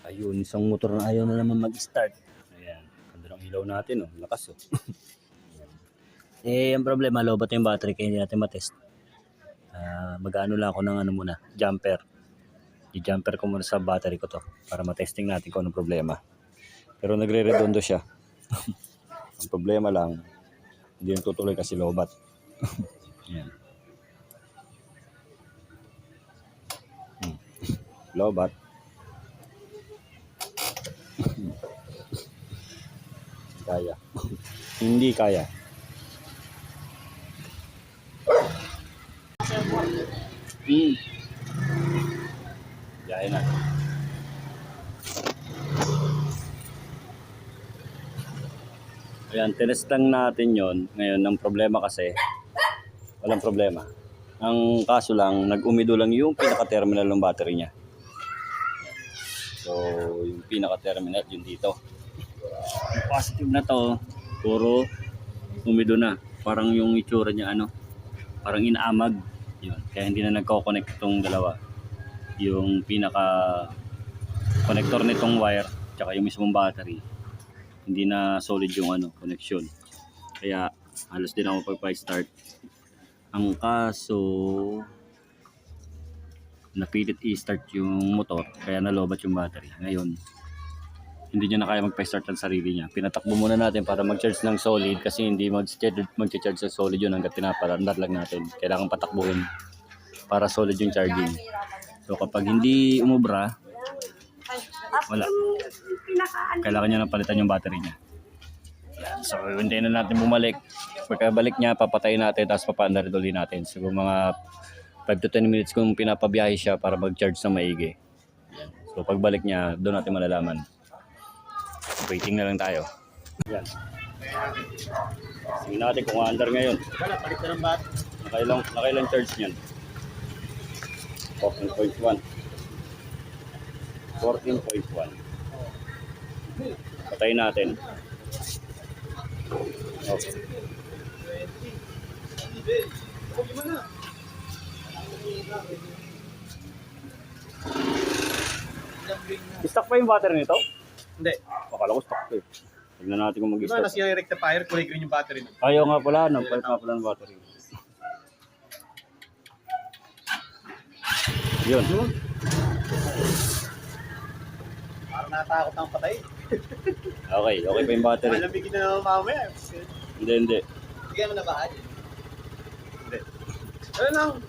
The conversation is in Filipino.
Ayun, isang motor na ayaw na naman mag-start. Ayan, ganda ng ilaw natin, oh. Lakas, oh. Ang problema, lobat yung battery kaya hindi natin matest. Mag-ano lang ako ng muna, jumper. I-jumper ko muna sa battery ko to para matesting natin kung anong problema. Pero nagre-redondo siya. Ang problema lang, hindi na tutuloy kasi lobat. Ayan. Lobat. Kaya. Hindi kaya. Yain na. Ayan, tinest lang natin yon. Ngayon, ang problema kasi, walang problema. Ang kaso lang, nag-umido lang yung pinaka-terminal ng battery niya. So, yung pinaka-terminal, yun dito. Yung positive na to, puro umido na. Parang yung itsura niya, parang inaamag. Yun. Kaya hindi na nagko-connect itong dalawa. Yung pinaka-connector nitong wire, tsaka yung mismong battery. Hindi na solid yung connection. Kaya halos din ako pagpa-start. Ang kaso, napilit i-start yung motor kaya nalobat yung battery. Ngayon, hindi niya na kaya magpa-start ang sarili niya. Pinatakbo muna natin para mag-charge ng solid kasi hindi mag-charge sa solid yun hanggat pinaparandar lang natin. Kailangan patakbuhin para solid yung charging. So kapag hindi umubra, wala. Kailangan niya na palitan yung battery niya. So hintayin na natin bumalik. Pagkabalik niya, papatayin natin tapos papaandar ulit natin. So mga 5 to 10 minutes kung pinapabiyahe siya para mag-charge ng maigi. So pagbalik niya, doon natin malalaman. Waiting na lang tayo. Yan. Sige natin kung under ngayon. Wala, palit na ng battery. Nakailang charge niyan? 14.1. 14.1. Patayin natin. Okay. Stock pa yung battery nito? Hindi. Akala ko stock eh. Tignan natin kung Diba mag-stock. nasa yung rectifier, kulay green yung battery nun. Ayaw nga pala, palit nga pala ng battery. Yun. Parang natakot ang patay. Okay pa yung battery. Malamigin na naman mamaya. Hindi. Bigyan mo na ba? Hindi. Ano lang?